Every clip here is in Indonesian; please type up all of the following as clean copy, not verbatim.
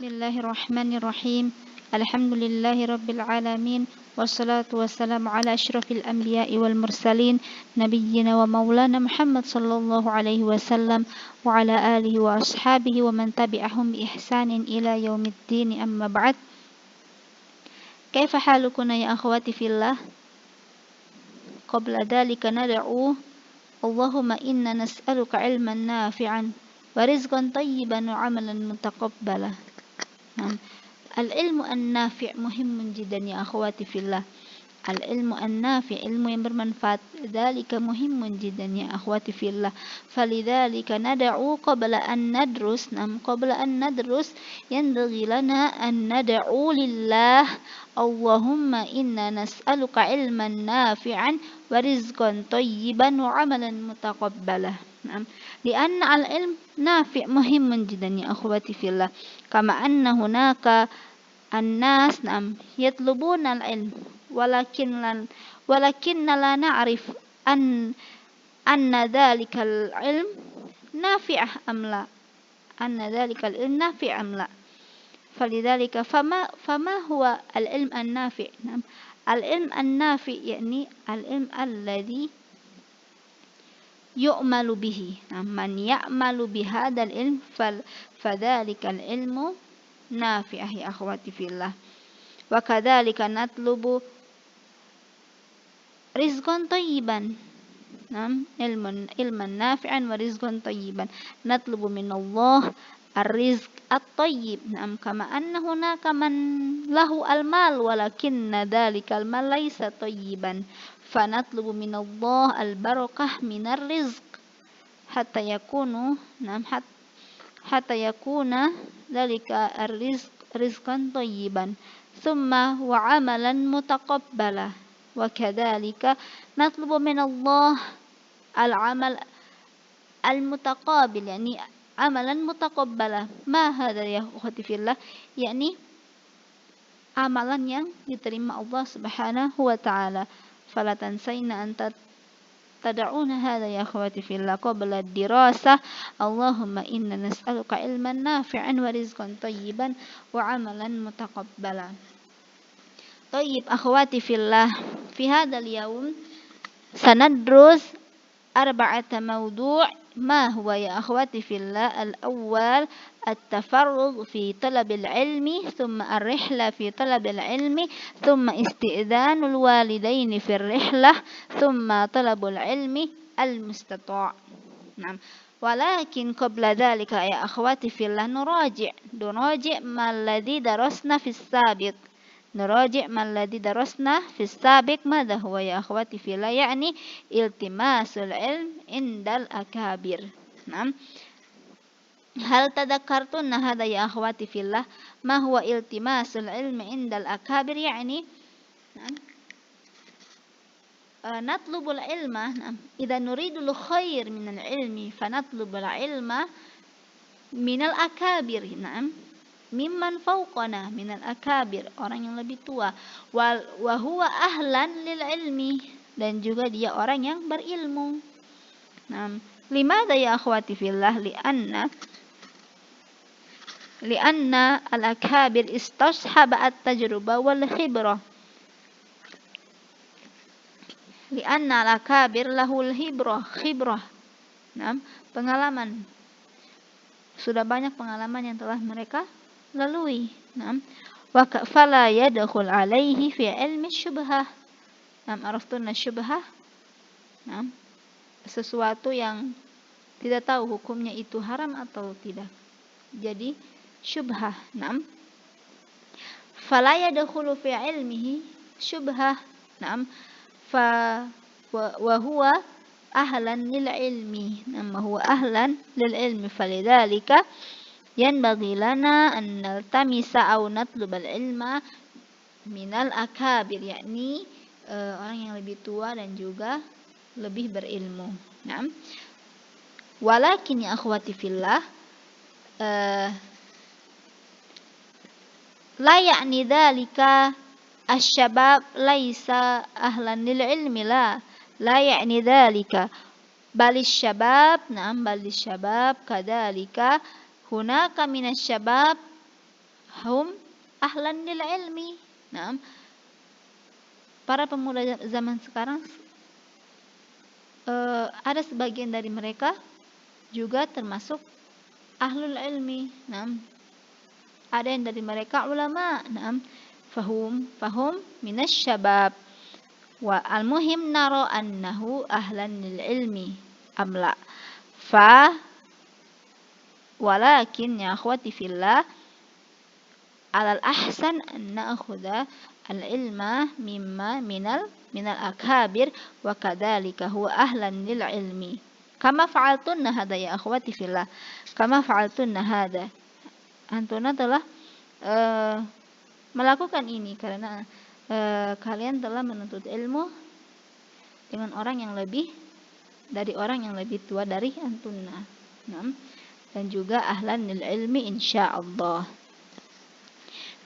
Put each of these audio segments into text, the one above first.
Bismillahirrahmanirrahim. Alhamdulillahi rabbil alamin. Wassalatu wassalamu ala asyrafil anbiya'i wal mursalin nabiyyina wa maulana Muhammad sallallahu alaihi wasallam wa ala alihi wa ashabihi wa man tabi'ahum bi ihsanin ila yaumiddin, amma ba'd. Kaifa halukuna ya akhwati fillah? Qabla dhalika nad'u Allahumma inna nas'aluka ilman nafi'an wa rizqan tayyiban wa amalan mutaqabbala. Al-ilmu an-nafi' muhimun jiddan ya akhwati fillah. Al-ilmu an-nafi', ilmu yang bermanfaat, dzalika muhimun jiddan ya akhwati fillah. Falidzalika nad'u qabla an nadrus, qabla an nadrus yanbaghi lana an nad'u lillah Allahumma inna nas'aluka ilman nafi'an wa rizqan tayyiban wa amalan mutaqabbala. لأن العلم نافع مهم جدا يا أخواتي في الله، كما أن هناك الناس يطلبون العلم ولكن لا نعرف أن ذلك العلم نافع أم لا. فلذلك فما هو العلم النافع؟ العلم النافع يعني العلم الذي يؤمل به. من يعمل بهذا العلم فذلك العلم نافع يا أخواتي في الله. وكذلك نطلب رزقا طيبا، علما نافعا ورزقا طيبا. نطلب من الله الرزق الطيب، كما أن هناك من له المال ولكن ذلك المال ليس طيبا، فنطلب من الله البركة من الرزق حتى يكون ذلك الرزق رزقا طيبا ثم وعملا متقبلا. وكذلك نطلب من الله العمل المتقابل، يعني عملا متقبلا. ما هذا يا أخوتي في الله؟ يعني amalan yang diterima Allah Subhanahu wa taala. Fala tansayna an tad'una hadha ya akhwati fillah qabla ad-dirasah. Allahumma inna nas'aluka ilman nafi'an wa rizqan tayyiban wa amalan mutaqabbala. Tayyib akhwati fillah, fi hadzal yaum sanadrus arba'ata mawdu'. ما هو يا أخواتي في الله؟ الأول التفرغ في طلب العلم، ثم الرحلة في طلب العلم، ثم استئذان الوالدين في الرحلة، ثم طلب العلم المستطاع. ولكن قبل ذلك يا أخواتي في الله نراجع ما الذي درسنا في السابق. ماذا هو يا أخواتي في الله؟ يعني التماس العلم عند الأكابر. هل تذكرتن هذا يا أخواتي في الله؟ ما هو التماس العلم عند الأكابر؟ يعني نطلب العلم، إذا نريد الخير من العلم فنطلب العلم من الأكابر، mimman fauqana minal akabir, orang yang lebih tua. Wa huwa ahlan lil ilmi, dan juga dia orang yang berilmu. Limadha ya akhwati fillah? Lianna al-akabir istashhaba at-tajruba wal khibrah. Lianna al-akabir lahul khibrah. Pengalaman. Sudah banyak pengalaman yang telah mereka lalui. Wa fala yadkhul alaihi fi ilmi syubhah. Araftuna syubhah? Sesuatu yang tidak tahu hukumnya itu haram atau tidak. Jadi syubhah. Fala yadkhulu fi ilmihi syubhah. Wa huwa ahlan lil ilmi. Huwa ahlan lil ilmi. Falidhalika yanbaghi lana an naltamisa aw natlubal ilma minal akabir, yakni orang yang lebih tua dan juga lebih berilmu. Walakin ya akhwati fillah, la ya'ni dhalika asy-syabab laisa ahlan lil ilmi, la ya'ni dhalika balis syabab kadzalika hunaka minas syabab hum ahlan lil ilmi. Nah, para pemuda zaman sekarang ada sebagian dari mereka juga termasuk ahlul ilmi. Nah, ada yang dari mereka ulama. Nah, fahum minas syabab. Wa al-muhim naro annahu ahlan lil ilmi amla. Fa walakin ya akhwati fillah alal ahsan an na'khudha al-ilma mimma minal akabir wa kadzalika huwa ahlan lil ilmi kama fa'altunna hada ya akhwati fillah kama fa'altunna hada. Antuna telah melakukan ini karena kalian telah menuntut ilmu dengan orang yang lebih dari orang yang lebih tua dari antunna. Dan juga ahlan lil ilmi insyaallah.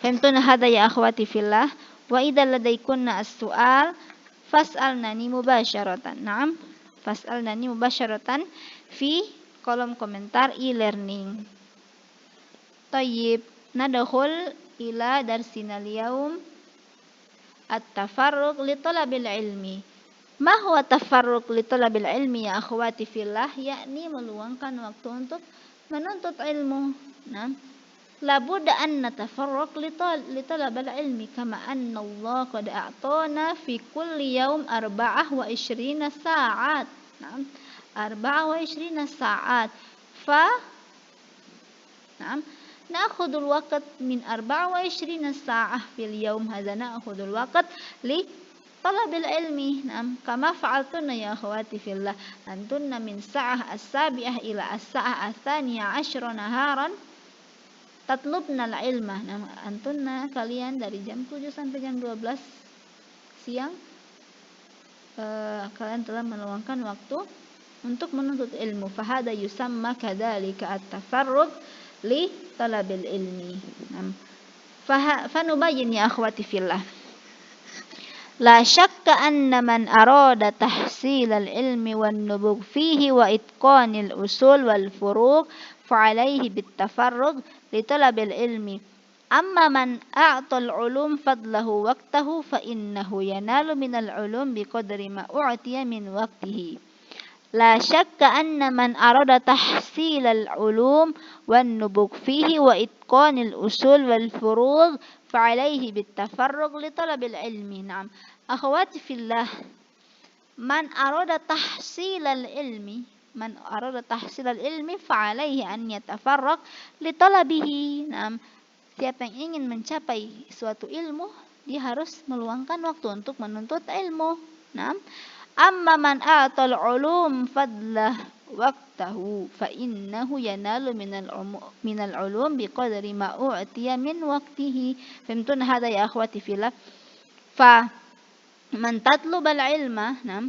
Fahimtuna hada ya akhwati fillah wa idza ladaikunna as-su'al fas'alnani mubasharatan. Naam, fas'alnani mubasharatan fi kolom komentar e-learning. Tayyib, nadkhul ila darsina al-yawm at-tafarruq li talabil ilmi. Ma huwa tafarruq li talabil ilmi ya akhwati fillah? Yakni meluangkan waktu untuk menuntut ilmu. Naam. لابد أن نتفرق لطلب العلم كما أن الله قد أعطانا في كل يوم 24 ساعات. نعم 24 ساعات نعم نأخذ الوقت من 24 ساعة في اليوم هذا نأخذ الوقت لطلب العلم. نعم كما فعلتن يا أخواتي في الله أنتن من الساعة 7 إلى الساعة 12 نهارا tatlubna al-ilmah. Nah, antunna kalian dari jam 7 sampai jam 12 siang kalian telah meluangkan waktu untuk menuntut ilmu. Fahada yusamma kadzalika at-tafarrud li talabil ilmi. Fanubayyin ya akhwati fillah. La syakka anna man arada tahsil al-ilmi wan nubugh fihi wa itqanil usul wal furuq fa'alaihi bit-tafarrud لطلب العلم أما من أعطى العلوم فضله وقته فإنه ينال من العلوم بقدر ما أعطي من وقته. لا شك أن من أراد تحصيل العلوم والنبوغ فيه وإتقان الأصول والفروض فعليه بالتفرغ لطلب العلم. نعم أخواتي في الله من أراد تحصيل العلم fa'alaihi an yatafarraq li talabihi. Nah, siapa yang ingin mencapai suatu ilmu, dia harus meluangkan waktu untuk menuntut ilmu. Nah, amma man a'tal ulum fadlah waqtahu fa innahu yanalu minal ulum biqadri ma u'tiya min waqtihi. Fahimtun hada ya akhwati fillah. Fa man tatlubal ilma, nah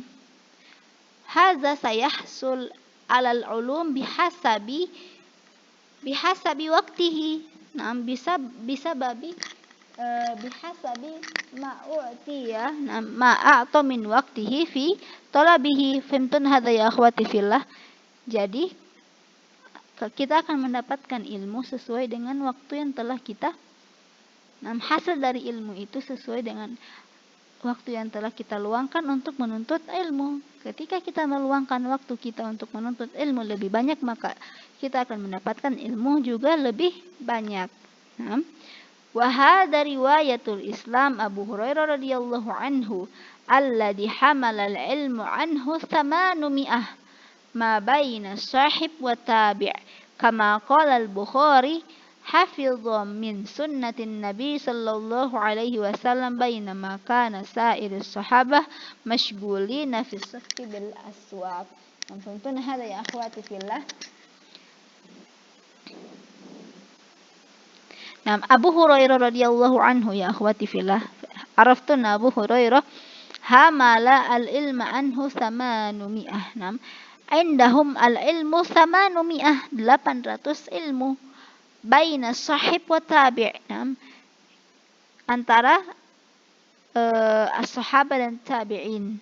hadza sayahsul alal ulum bihasabi waqtihi. Naam bisababi ma'u'tiya ma'a'ta min waqtihi fi talabihi. Fahimtun hadza ya akhwati fillah. Jadi kita akan mendapatkan ilmu sesuai dengan waktu yang telah kita hasil dari ilmu itu sesuai dengan waktu yang telah kita luangkan untuk menuntut ilmu. Ketika kita meluangkan waktu kita untuk menuntut ilmu lebih banyak, maka kita akan mendapatkan ilmu juga lebih banyak. Wa hadza riwayatul Islam Abu Hurairah radhiyallahu anhu alladhi hamala al-ilmu anhu 800 ma baina sahib wa tabi' kama qala al-Bukhari hafidha min sunnatin Nabi sallallahu alaihi wasallam bainama kana sa'irus sahabah mashghulina fi saffi bil aswaq. Fahimtun hada ya akhwati fillah. Nah, Abu Hurairah radhiyallahu anhu ya akhwati fillah. Araftuna Abu Hurairah hamala al-ilma anhu 800. Nah, indahum al-ilmu 800 ilmu. Baina sahib wa tabi'. Antara as-sahabat dan tabi'in.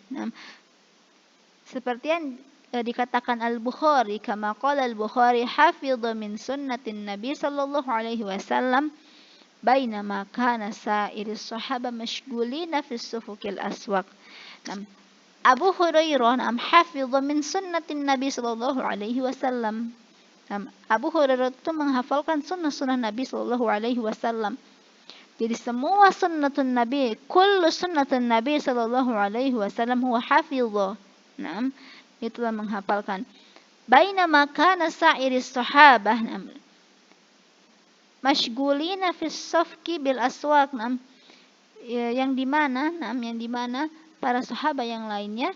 Seperti yang dikatakan Al-Bukhari, kama qala Al-Bukhari hafidha min sunnatin Nabi sallallahu alaihi wasallam بينما كان سائر الصحابة مشغولين في السفق الأسواق. Abu Hurairah حفظ من سنة النبي صلى الله عليه وسلم. Abu Hurairah itu menghafalkan sunnah-sunnah Nabi Sallallahu Alaihi Wasallam. Jadi semua sunnatun Nabi, kullu sunnatun Nabi Sallallahu Alaihi Wasallam huwa hafidhah. Itulah menghafalkan. Bainama kana sa'iris sahabah, mashghulina fis safki bil aswaq, yang di mana para sahabat yang lainnya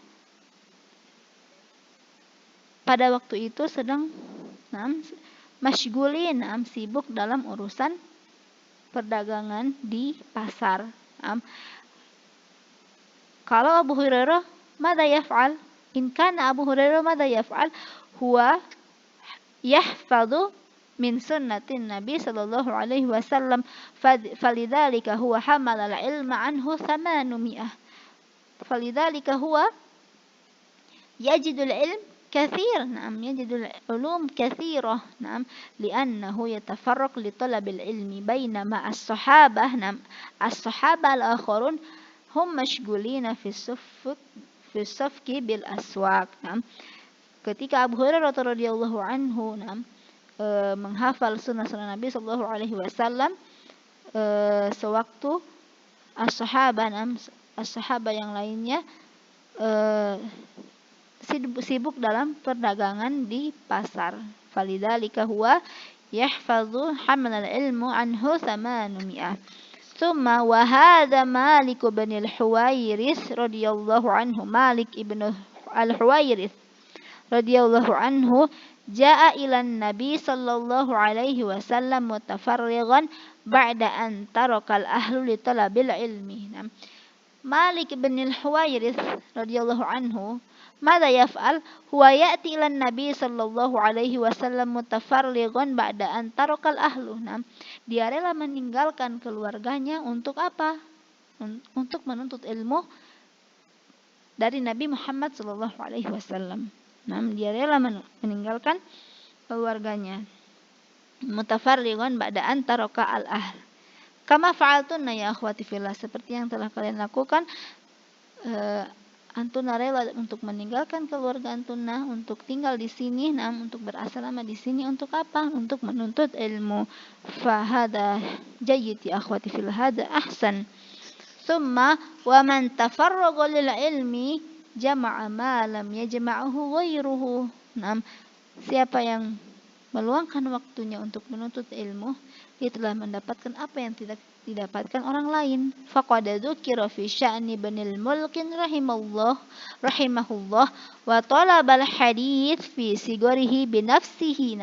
pada waktu itu sedang mashghulin, sibuk dalam urusan perdagangan di pasar. Kalau Abu Hurairah, mada yaf'al? In kana Abu Hurairah mada yaf'al? Huwa yahfadhu min sunnatin Nabi sallallahu alaihi wasallam, falidhalika huwa hamala al-ilma anhu 800. Falidhalika huwa yajidul ilm كثير. يجد العلوم كثيرة. لأنه يتفرق لطلب العلم. بينما الصحابة الصحابة الآخرون هم مشغولين في السفك بالأسواق. Ketika Abu Hurairah radhiyallahu anhu menghafal sunnah-sunnah Nabi sallallahu alaihi wasallam, sewaktu as-sahabah yang lainnya sibuk dalam perdagangan di pasar. Falidzalika huwa yahfazu hamal al-ilmu anhu 800. Tsumma wa hadha Malik bin al-Huwairits radhiyallahu anhu. Malik ibn al-Huwairits radhiyallahu anhu jaa ila Nabi sallallahu alaihi wasallam mutafarrigan ba'da an taraka al-ahlu li talabil ilmi. Malik bin al-Huwairits radhiyallahu anhu mada yaf'al? Huwa ya'ti ila Nabi sallallahu alaihi wasallam mutafarrigan ba'da an tarakal ahlu. Dia rela meninggalkan keluarganya untuk apa? Untuk menuntut ilmu dari Nabi Muhammad sallallahu alaihi wasallam. Dia rela meninggalkan keluarganya. Mutafarrigan ba'da an taraka al-ahl. Kama fa'altunna ya akhwati fillah, seperti yang telah kalian lakukan. Antuna rela untuk meninggalkan keluarga antuna untuk tinggal di sini, untuk berasrama di sini untuk apa? Untuk menuntut ilmu. Fahada jayyid ya akhwati fil hada ahsan. Thumma wa man tafarraga lil ilmi jama'a ma lam yajma'uhu ghairuhu. Siapa yang meluangkan waktunya untuk menuntut ilmu, dia telah mendapatkan apa yang tidak didapatkan orang lain. Faqad dzukira fi sya'ni Ibnul Mulkin rahimahullah wa talabal hadits fi sigarihi bi nafsihi.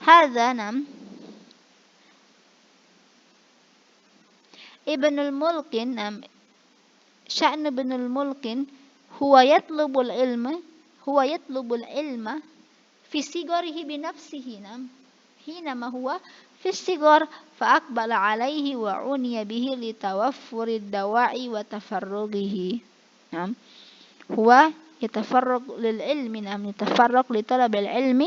Hadza Ibnul Mulkin, sya'n Ibnul Mulkin huwa yatlubul ilma fi sigarihi bi nafsihi. Hinama huwa في الصغر فأقبل عليه وعني به لتوفر الدواعي وتفرغه. هو يتفرغ للعلم، يتفرغ لطلب العلم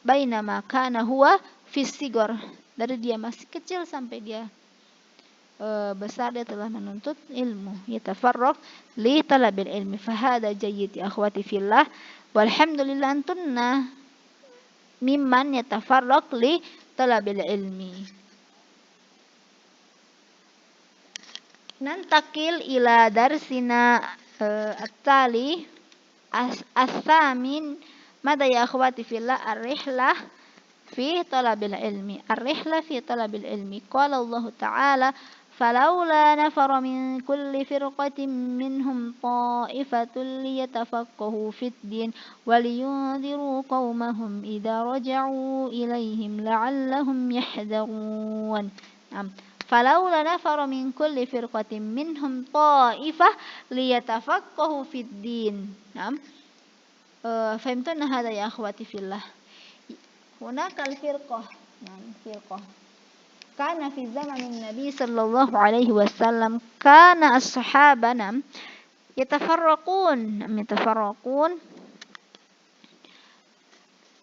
بينما كان هو في الصغر. Dari dia masih kecil sampai dia besar dia telah menuntut ilmu. Yatafarraq li talabil ilmi. Fahada jayyid ya akhwati fillah. Walhamdulillah antunna mimman yatafarraq li talabil ilmi. Nantakil ila darsina at-tali as-samin. Mada ya akhwati fillah ar-rihlah fi talabil ilmi. Ar-rihlah fi talabil ilmi. Qala Allah Ta'ala فلولا نفر من كل فرقة منهم طائفة ليتفقهوا في الدين ولينذروا قومهم إذا رجعوا إليهم لعلهم يحذرون. فلولا نفر من كل فرقة منهم طائفة ليتفقهوا في الدين. فهمتنا هذا يا أخواتي في الله. هناك الفرقة، فرقة كان في زمن النبي صلى الله عليه وسلم كان الصحابة يتفرقون.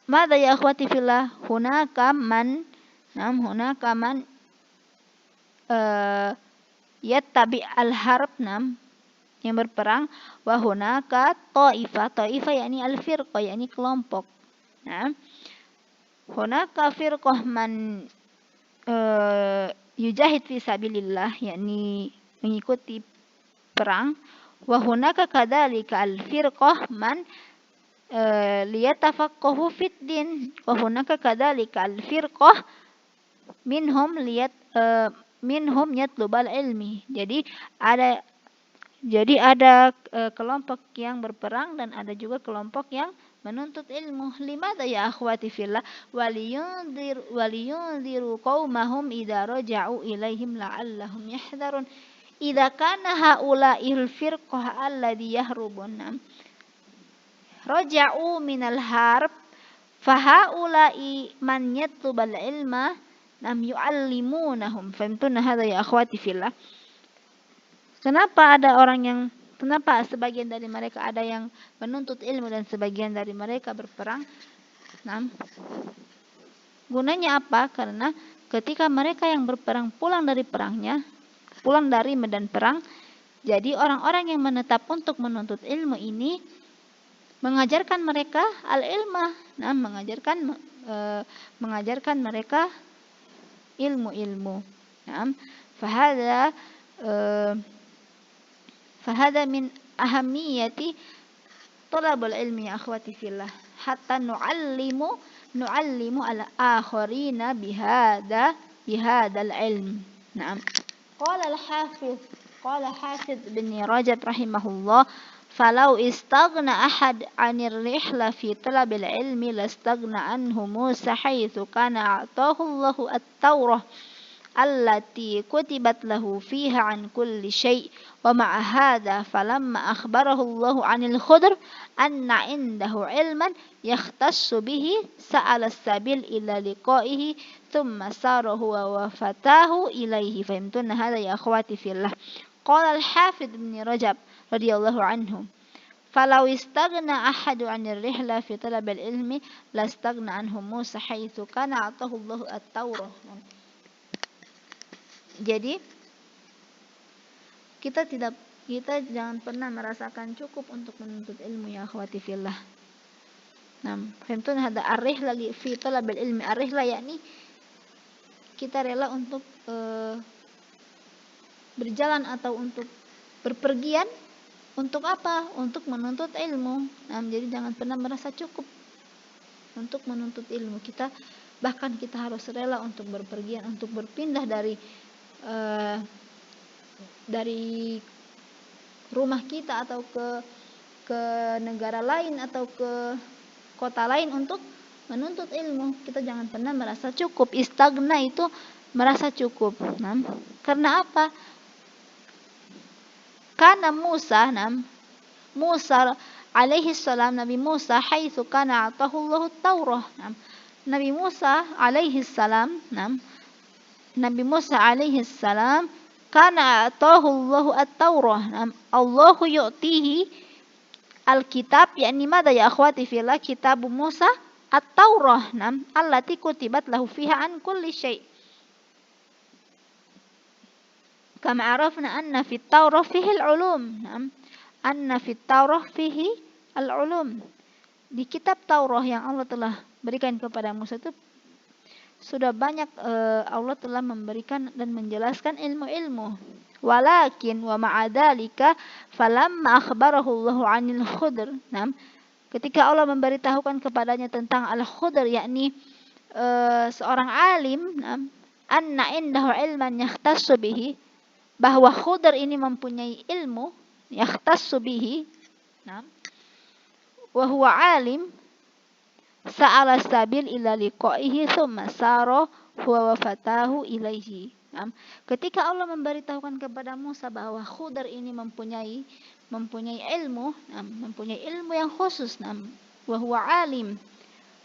ماذا يا أخواتي في الله؟ هناك من hunaka man yattabi al-harb, yang berperang, wa hunaka ta'ifah yakni al-firqah yakni kelompok. Hunaka firqah man yujahid fi sabilillah yakni mengikuti perang, wa hunaka kadzalika al-firqah man liyatafaqahu fid din, wa hunaka kadzalika al-firqah minhum yatlubal ilmi. Jadi ada kelompok yang berperang dan ada juga kelompok yang menuntut ilmu. Limadha ya akhwati fillah, waliyunziru qaumahum idza raja'u ilaihim la'allahum yahdharun. Idza kana haula'il firqah alladhi yahrubun raja'u minal harb fa haula'i man yatlubal ilma yu'allimunahum. Fahimtuna hadha ya akhwati fillah? Kenapa sebagian dari mereka ada yang menuntut ilmu dan sebagian dari mereka berperang? Gunanya apa? Karena ketika mereka yang berperang pulang dari medan perang, jadi orang-orang yang menetap untuk menuntut ilmu ini mengajarkan mereka al-ilmah, mengajarkan mereka ilmu-ilmu. Fahada min ahamiyati talabul ilmi ya akhwati fillah, hatta nu'allimu al-akharina bihadal ilm. Qala al-Hafiz bin Rajab rahimahullah, falau istaghna ahad 'anir rihla fi talabil ilmi lastaghna anhu Musa haitsu kana a'tahu Allahu at-Taurah allati kutibat lahu fiha an kulli syai', wa ma'a hadha falamma akhbarahu Allahu 'anil Khudr anna indahu ilman yakhtassu bihi sa'ala as-sabil ila liqa'ihi thumma sara huwa wa fatahu ilaihi. Fahimtuna hadha ya akhwati fillah? Qala al-Hafidz ibn Rajab radhiyallahu anhu, falau istaghna ahadu 'anir rihla fi talabil ilmi lastaghna anhu Musa haitsu kana atahu Allahu at-Taurah. Jadi kita jangan pernah merasakan cukup untuk menuntut ilmu ya akhwati fillah. Fahimtun hada ar-rihla fi talabil ilmi. Ar-rihla yakni kita rela untuk berjalan atau untuk berpergian untuk apa? Untuk menuntut ilmu. Jadi jangan pernah merasa cukup untuk menuntut ilmu. Bahkan kita harus rela untuk berpergian, untuk berpindah dari rumah kita atau ke negara lain atau ke kota lain untuk menuntut ilmu. Kita jangan pernah merasa cukup. Istagna itu merasa cukup. Karena apa? Karena Musa alaihi salam, Nabi Musa haitsu kana atahu Allahu Taurah. Nabi Musa alaihi salam kana atahu Allahu at-Taurah. Allahu yu'tihi al-kitab, yakni mada ya akhwati fillah, kitab Musa at-Taurah, allati kutibat lahu fiha an kulli syai'. Kama arafna anna fit Taurah fihi al-ulum. Anna fit Taurah fihi al-ulum. Di kitab Taurah yang Allah telah berikan kepada Musa itu sudah banyak Allah telah memberikan dan menjelaskan ilmu-ilmu. Walakin wa ma'adzalika falamma akhbarahu Allahu 'anil Khudr. Ketika Allah memberitahukan kepadanya tentang Al-Khudr, yakni seorang alim, anna indahu ilman yakhtassu bihi, bahwa Khudr ini mempunyai ilmu yakhtassu bihi, wa huwa alim, sa'ala sabil ila liqa'ihi thumma sara huwa wa fatahu ilaihi. Ketika Allah memberitahukan kepada Musa bahwa Khudr ini mempunyai ilmu yang khusus, wa huwa alim,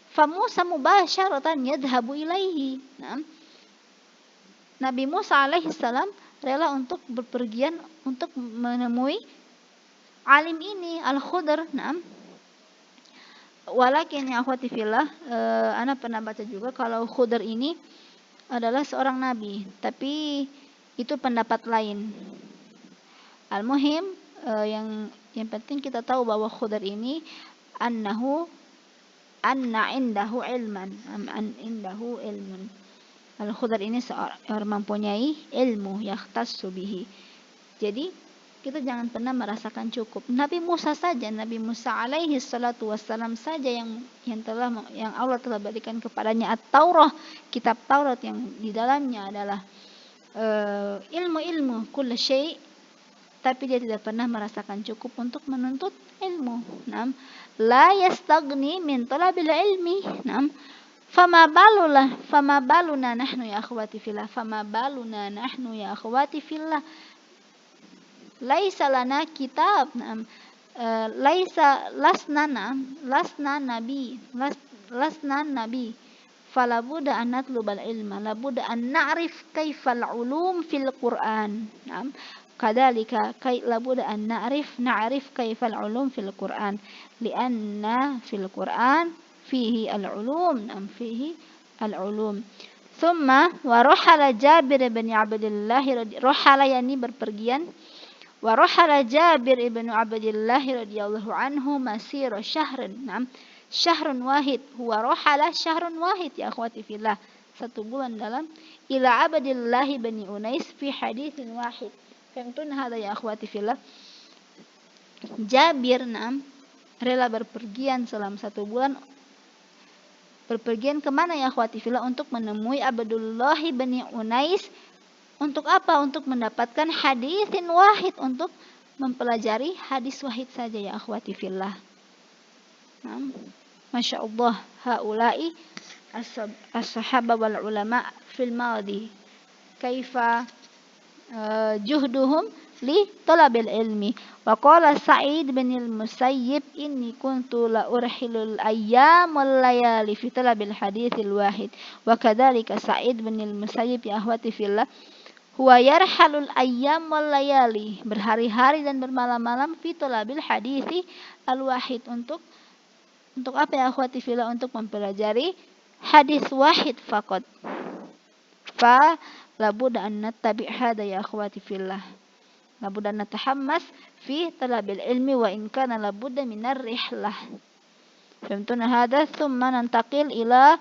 fa Musa mubasyaratan yadhhabu ilaihi. Nabi Musa alaihi salam rela untuk berpergian untuk menemui alim ini, Al-Khudr. Walakin ya akhwati fillah, ana pernah baca juga kalau Khudr ini adalah seorang nabi, tapi itu pendapat lain. Al-muhim yang penting kita tahu bahwa Khudar ini anna indahu ilman, indahu ilmun. Al-Khudar ini seorang mempunyai ilmu yahtassu bihi. Jadi kita jangan pernah merasakan cukup. Nabi Musa alaihi salatu wassalam saja yang Allah telah berikan kepadanya At-Taurah, kitab Taurat yang di dalamnya adalah ilmu kull syai', tapi dia tidak pernah merasakan cukup untuk menuntut ilmu. Naam, la yastagni min talabil ilmi. Naam, fama baluna nahnu ya akhwati fillah, laisa lana kitab. Naam, lasna nabi falabuda an natlubal ilma, labuda an na'rif kaifal ulum fil Qur'an. Naam, kadalika labuda an na'rif kaifal ulum fil Qur'an, lianna fil Qur'an fihi al-ulum. Naam, fihi al-ulum. Thumma wa rahala Jabir bin Abdullah, rahala yani berpergian. Wa rahala Jabir ibn Abdullah radhiyallahu anhu masir syahrin. Naam, syahrun wahid. Huwa rahala syahrun wahid ya akhwati fillah, 1 bulan dalam. Ila Abdullah bin Unais fi haditsin wahid. Fahimtun hada ya akhwati fillah. Jabir rela berpergian selama 1 bulan. Berpergian kemana ya akhwati fillah? Untuk menemui Abdullah bin Unais. Untuk apa? Untuk mendapatkan haditsin wahid, untuk mempelajari hadis wahid saja ya akhwati fillah. Masya Allah, haula'i as-sahaba wal ulama fil madi, kaifa juhduhum li talabil ilmi. Wa qala Sa'id bin al-Musayyib, inni kuntu la urhilul ayyam wal layali fi talabil haditsil wahid. Wa kadzalika Sa'id bin al-Musayyib ya akhwati fillah, huwa yarhalul ayyam wal layali, berhari-hari dan bermalam-malam, fi talabil haditsi al-wahid, untuk apa ya akhwati fillah? Untuk mempelajari hadis wahid faqat. Fa labudda an nattabi' hada ya akhwati fillah, labudda an natahammas fi talabil ilmi wa in kana labudda minar rihlah. Fahimtuna hada? Thumma nantaqil ila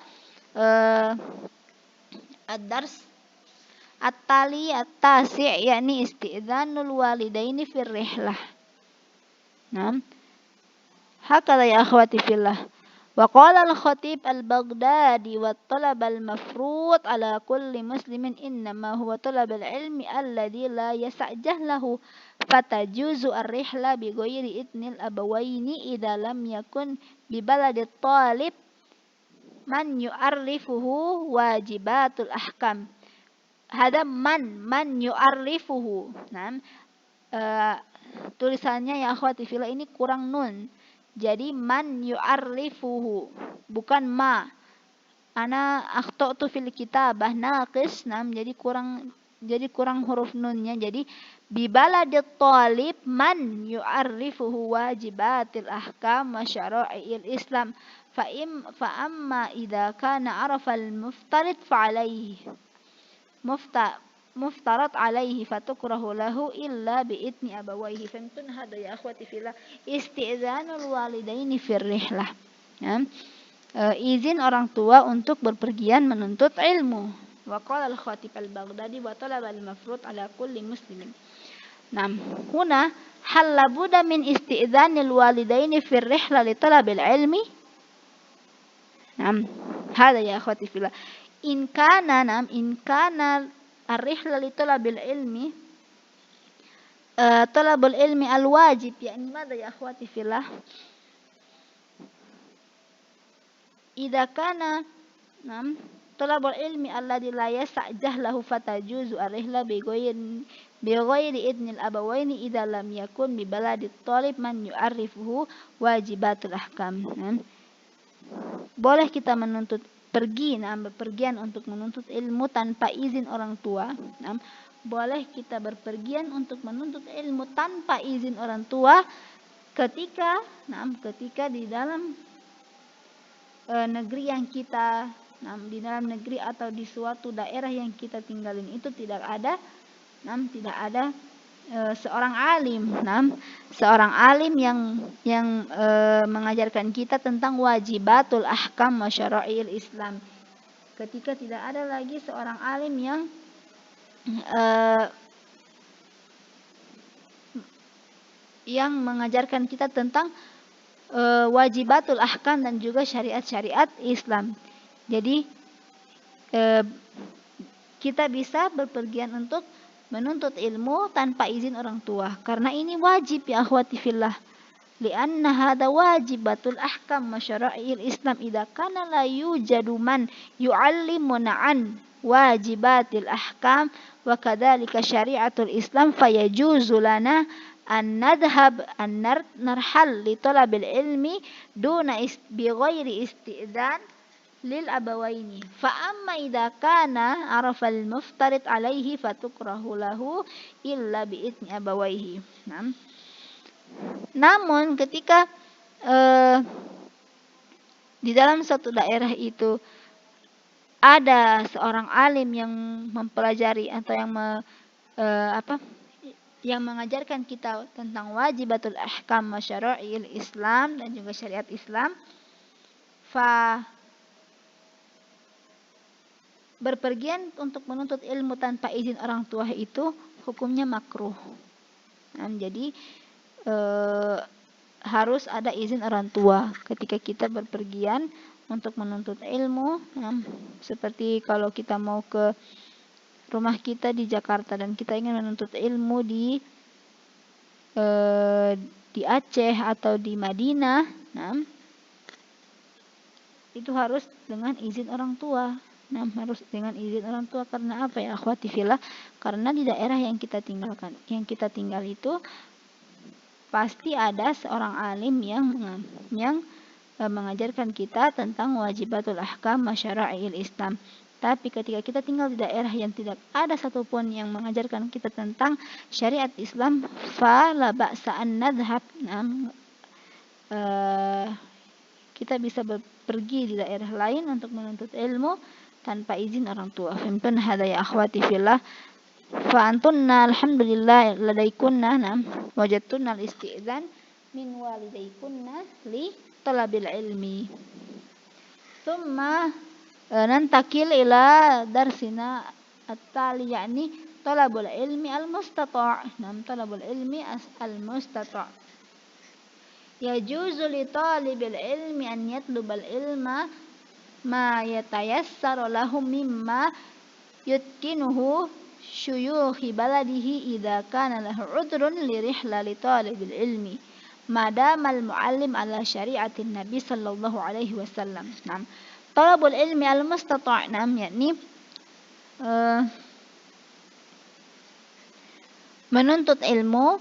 ad-dars at-tali at-tasi', yakni isti'dzanul walidaini fir rihlah. Naam, hakadha ya akhwati fillah. Wa qala al-Khatib al-Baghdadi wa talab al-mafruḍ ala kulli muslimin innama huwa talab al-ilmi alladhi la yas'ajah lahu, fatajuzu ar-rihla bi ghairi idnil abawaini idza lam yakun bi baladi talib man yu'arrifuhu wajibatul ahkam. Hada man yu'arrifuhu. Nah, tulisannya ya akhwati fillah ini kurang nun. Jadi man yu'arrifuhu, bukan ma. Ana akhtatu fil kitabah naqis. Nah, jadi kurang huruf nunnya. Jadi bi baladit talib man yu'arrifuhu wajibatil ahkam wa syara'il Islam. Fa amma idza kana arafa al-muftarid fa alayhi muftarat alaihi fatukrahu lahu illa bi'idni abawaihi. Fahimtun hada ya akhwati fillah, isti'zanul walidaini fir rihlah. Izin orang tua untuk berpergian menuntut ilmu. Wa qala al-Khatib al-Baghdadi wa talab al-mafruḍ ala kulli muslimin. Naam, huna hal labudda min isti'zanil walidaini fir rihlah li talabil ilmi. Naam, hada ya akhwati fillah. In kana ar-rihla li talabil ilmi talabul ilmi al-wajib, yani mada ya akhwati fillah? Idza kana talabul ilmi alladhi la yas'ajah lahu fatajuzu ar-rihla bi ghairi idnil abawaini idza lam yakun bi baladit talib man yu'arrifuhu wajibatul ahkam. Boleh kita menuntut berpergian untuk menuntut ilmu tanpa izin orang tua. Boleh kita berpergian untuk menuntut ilmu tanpa izin orang tua ketika di dalam negeri yang kita di dalam negeri atau di suatu daerah yang kita tinggalin itu tidak ada seorang alim, seorang alim yang mengajarkan kita tentang wajibatul ahkam wa syara'il Islam. Ketika tidak ada lagi seorang alim yang mengajarkan kita tentang wajibatul ahkam dan juga syariat-syariat Islam. Jadi kita bisa berpergian untuk menuntut ilmu tanpa izin orang tua, karena ini wajib ya akhwati fillah. Lianna hada wajibatul ahkam wa syara'il Islam idza kana la yujadu man yu'allimuna an wajibatil ahkam wa kadzalika syariatul Islam fayajuzu lana an nadhhab an narhal li talabil ilmi duna bighairi isti'dzan lil abawaini fa amma idza kana arafa al muftarid alaihi fatukrahu lahu illa bi idni abawaihi. Namun ketika di dalam suatu daerah itu ada seorang alim yang mempelajari atau yang mengajarkan kita tentang wajibatul ahkam wa syara'il Islam dan juga syariat Islam, berpergian untuk menuntut ilmu tanpa izin orang tua itu hukumnya makruh. Jadi harus ada izin orang tua ketika kita berpergian untuk menuntut ilmu. Seperti kalau kita mau ke rumah kita di Jakarta dan kita ingin menuntut ilmu di Aceh atau di Madinah, itu harus dengan izin orang tua. Harus dengan izin orang tua. Karena apa ya akhwati fillah? Karena di daerah yang kita tinggal itu pasti ada seorang alim yang mengajarkan kita tentang wajibatul ahkam wa syara'il Islam. Tapi ketika kita tinggal di daerah yang tidak ada satupun yang mengajarkan kita tentang syariat Islam, fala ba'sa an nadhhab, kita bisa pergi di daerah lain untuk menuntut ilmu tanpa izin orang tua. Fahimtun hada ya akhwati fillah. Fa antunna alhamdulillah ladaikunna wajadtunna al-isti'dzan min walidaykunna li talabil ilmi. Thumma nantakil ila darsina at-tali yakni talabul ilmi al-mustata'. Talabul ilmi al-mustata'. Yajuzu li talibil ilmi an yatlubal ilma ma yatayassaru lahum mimma yutkinuhu syuyukhi baladihi idza kana lahu udrun li rihla li talibil ilmi madamal muallim ala syariatin nabi sallallahu alaihi wasallam. Talabul ilmi al-mustata' yakni menuntut ilmu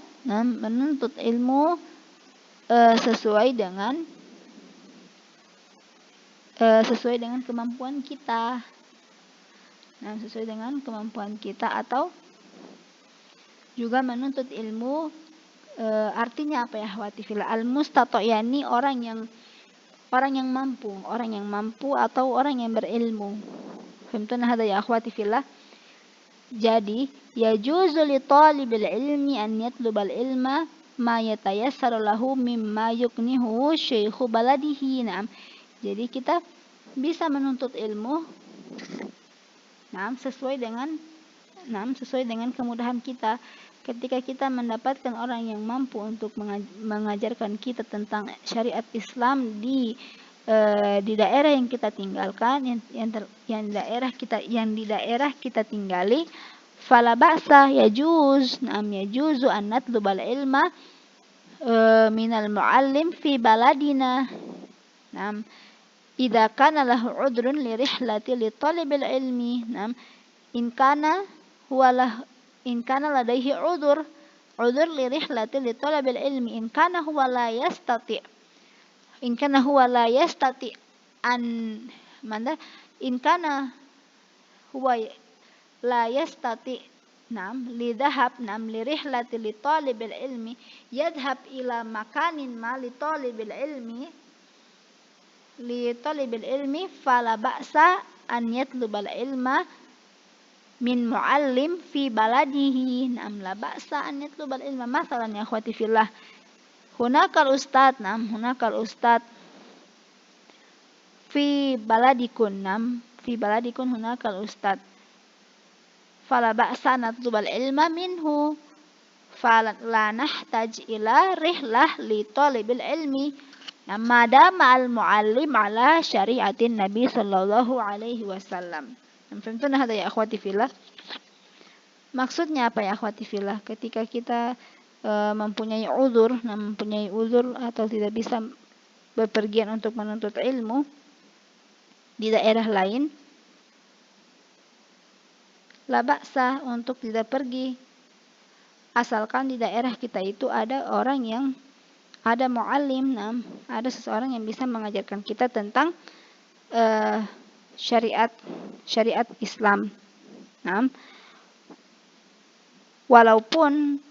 sesuai dengan kemampuan kita. Sesuai dengan kemampuan kita, atau juga menuntut ilmu artinya apa ya akhwati fillah? Al-mustata' yakni orang yang mampu atau orang yang berilmu. Fahimtun hada ya akhwati fillah? Jadi yajuzu li talibil ilmi an yatlubal ilma ma yatayassaru lahu mimma yuknihu syaikhu baladihi. Jadi kita bisa menuntut ilmu sesuai dengan kemudahan kita. Ketika kita mendapatkan orang yang mampu untuk mengajarkan kita tentang syariat Islam di daerah yang kita tinggalkan, yang di daerah kita tinggali, fala ba'sa yajuzu an natlubal ilma minal muallim fi baladina. Idza kana lahu udrun li rihlati li talibil ilmi. In kana ladaihi udur li rihlati li talabil ilmi. In kana huwa la yastati an in kana huwa la yastati li dhahab li rihlati li talibil ilmi yadhhab ila makanin ma li talibil ilmi li talibil ilmi fala ba'sa an yatlubal ilma min muallim fi baladihi. Nam la ba'sa an yatlubal ilma. Masalan ya akhwati fillah, hunakal ustad, nam hunakal ustad fi baladikun, nam fi baladikun hunakal ustad, fala ba'sa natlubal ilma minhu, fala nahtaj ila rihlah li talibil ilmi, ma dama al muallim ala syariatin Nabi sallallahu alaihi wasallam. Fahimtuna hada ya akhwati fillah? Maksudnya apa ya akhwati fillah? Ketika kita mempunyai uzur atau tidak bisa bepergian untuk menuntut ilmu di daerah lain, la ba'sa untuk tidak pergi, asalkan di daerah kita itu ada orang yang ada muallim, ada seseorang yang bisa mengajarkan kita tentang syariat Islam. Walaupun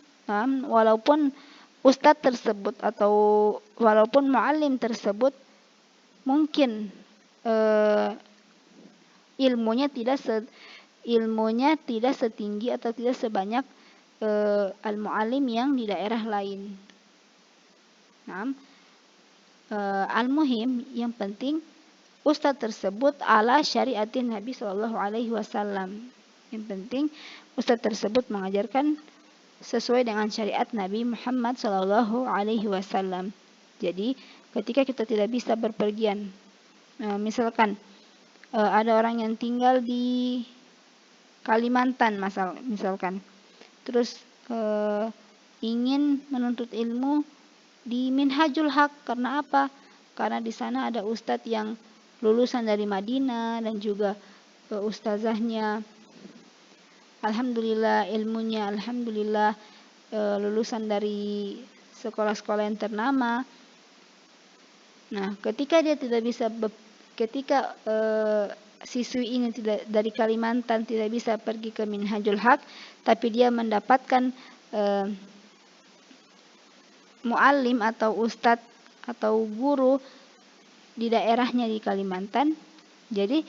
ustadz tersebut atau walaupun muallim tersebut mungkin ilmunya tidak setinggi atau tidak sebanyak al-muallim yang di daerah lain. Al-muhim, yang penting ustadz tersebut ala syariatin Nabi sallallahu alaihi wasallam. Yang penting ustadz tersebut mengajarkan sesuai dengan syariat Nabi Muhammad sallallahu alaihi wasallam. Jadi ketika kita tidak bisa berpergian, misalkan ada orang yang tinggal di Kalimantan misalkan, terus ingin menuntut ilmu di Minhajul Haq. Karena apa? Karena di sana ada ustadz yang lulusan dari Madinah dan juga ustazahnya alhamdulillah ilmunya alhamdulillah lulusan dari sekolah-sekolah yang ternama. Nah, ketika dia tidak bisa siswi ini tidak dari Kalimantan tidak bisa pergi ke Minhajul Haq, tapi dia mendapatkan muallim atau ustadz atau guru di daerahnya di Kalimantan, jadi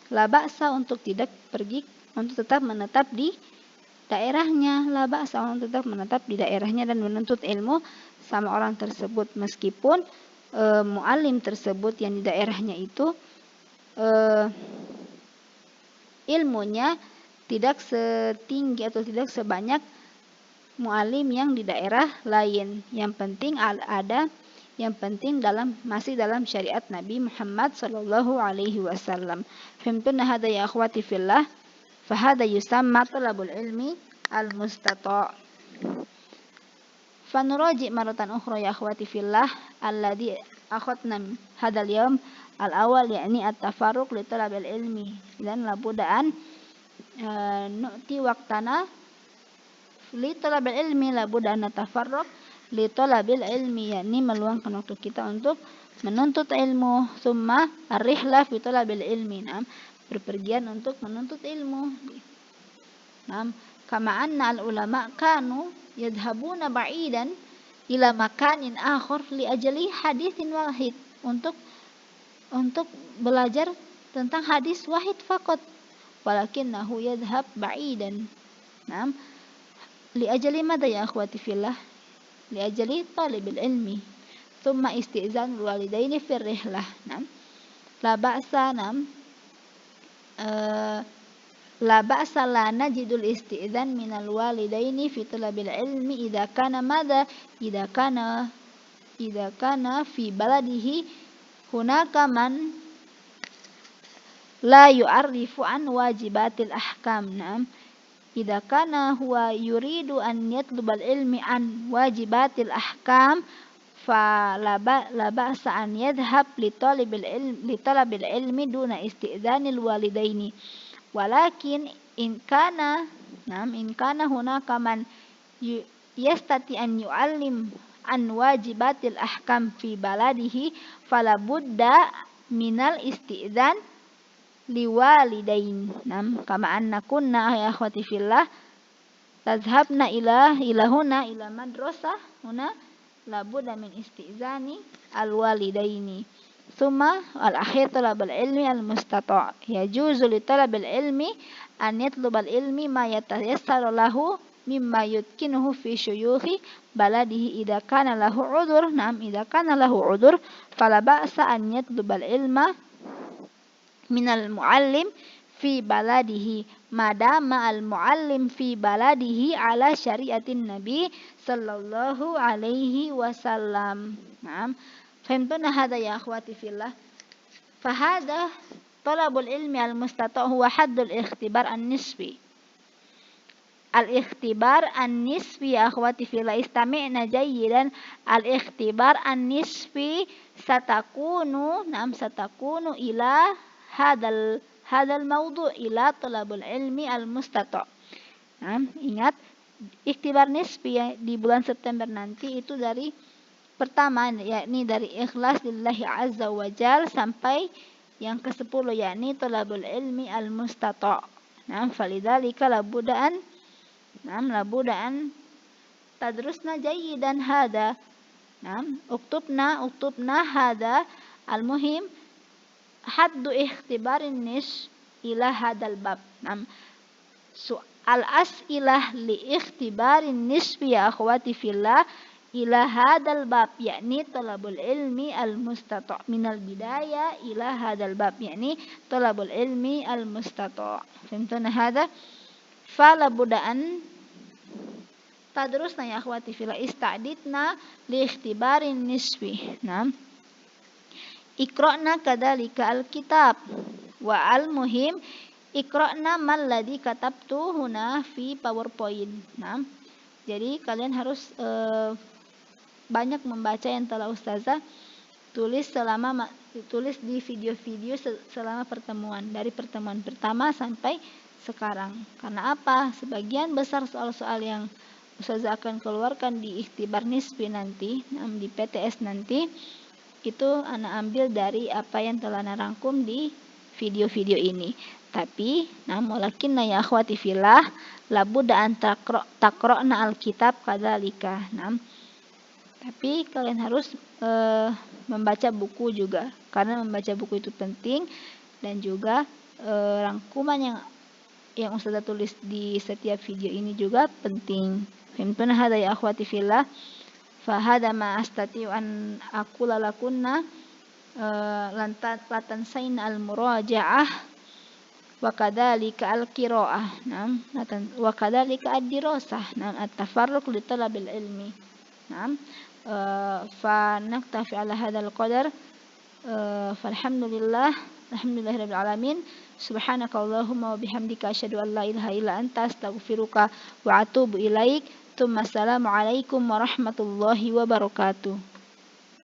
la ba'sa untuk tidak pergi, untuk tetap menetap di daerahnya. La ba'sa untuk tetap menetap di daerahnya dan menuntut ilmu sama orang tersebut, meskipun muallim tersebut yang di daerahnya itu ilmunya tidak setinggi atau tidak sebanyak muallim yang di daerah lain. Yang penting masih dalam syariat Nabi Muhammad sallallahu alaihi wasallam. Fahimtuna hada ya akhwati fillah? Fahada yusamma talabul ilmi al-mustata'. Fanuraji maratan ukhra ya akhwati fillah alladhi akhadna hadal yawm al-awwal, yakni at-tafarruq li talabil ilmi. Dan labudda an nu'ti waqtana li talabil ilmi, labudda an natafarruq li talabil ilmi, yakni meluangkan waktu kita untuk menuntut ilmu. Summa ar-rihla fi talabil ilmi, berpergian untuk menuntut ilmu. Kama anna al-ulama kanu yadhabuna ba'idan ila makanin akhar li ajali hadithin wahid, untuk belajar tentang hadis wahid faqat, walakinnahu yadhhab ba'idan. Li ajali madha ya akhwati fillah? Li ajali talibil ilmi. Thumma istizanul walidaini fi rihlah. La ba'sa la ba'sa la najidul istizan minal walidaini fi talabil ilmi idza kana madha? Idza kana fi baladihi hunaka man la yu'arrifu an wajibatil ahkam. Idza kana huwa yuridu an yatlubal ilmi an wajibatil ahkam fa la ba'sa an yadhhab li talabil ilmi duna istizanil walidaini. Walakin in kana hunaka man yastati an yu'allim an wajibatil ahkam fi baladihi fala budda minal istizan liwalidain. Kama anna kunna ya akhwati fillah tazhabna ila madrasah huna labudda min istizani alwalidaini. ثم الأخير طلب العلم المستطاع. يجوز لطلب العلم أن يطلب العلم ما يتيسر له مما يتقنه في شيوخ بلده إذا كان له عذر. نعم، إذا كان له عذر فلا بأس أن يطلب العلم من المعلم في بلده ما دام المعلم في بلده على شريعة النبي صلى الله عليه وسلم. نعم، فهمتنا هذا يا أخواتي في الله؟ فهذا طلب العلم المستطاع هو حد الاختبار النسبي. الاختبار النسبي يا أخواتي في الله، استمعنا جيدا. الاختبار النسبي ستكون إلى هذا الموضوع، إلى طلب العلم المستطاع. Ingat, ikhtibar nisbi ya, di bulan September nanti itu dari pertama yakni dari ikhlas lillahi azza wa jal sampai yang ke-10 yakni talabul ilmi al-mustata'. Falidzalika labudaan tadrusna jayyidan hada. uktubna hada al-muhim haddu ikhtibarin nis ila hadal bab. Al-as'ilah li ikhtibarin nisbi ya akhwati fillah ila hadal bab yakni talabul ilmi al-mustata' minal bidaya ila hadal bab yakni talabul ilmi al-mustata'. Fahimtuna hada? Fala budaan tadrusna ya akhwati fillah, ista'didna li ikhtibarin nisbi. Iqra'na kadzalika al-kitab wa al-muhim iqra'na malladhi katabtu huna fi PowerPoint. Jadi kalian harus banyak membaca yang telah ustazah tulis di video-video selama pertemuan, dari pertemuan pertama sampai sekarang. Karena apa? Sebagian besar soal-soal yang ustazah akan keluarkan di ikhtibar nisbi nanti, di PTS nanti, itu ana ambil dari apa yang telah ana rangkum di video-video ini. Tapi walakinna ya akhwati fillah labudda an taqra'na alkitab kadzalika. Tapi kalian harus membaca buku juga, karena membaca buku itu penting, dan juga rangkuman yang ustazah tulis di setiap video ini juga penting. Fahimtuna hada ya akhwati fillah? Fa hada ma astati'u an aqula lakunna latan sain al-muraja'ah wa kadzalika al-qira'ah. Wa kadzalika ad-dirasah. At-tafarruq li talabil ilmi. Fa naktafi ala hadzal qadar. Falhamdulillah, alhamdulillahirabbil alamin. Subhanaka Allahumma wa bihamdika asyhadu an la ilaha illa anta astaghfiruka wa atubu ilaik. Assalamu alaikum warahmatullahi wabarakatuh.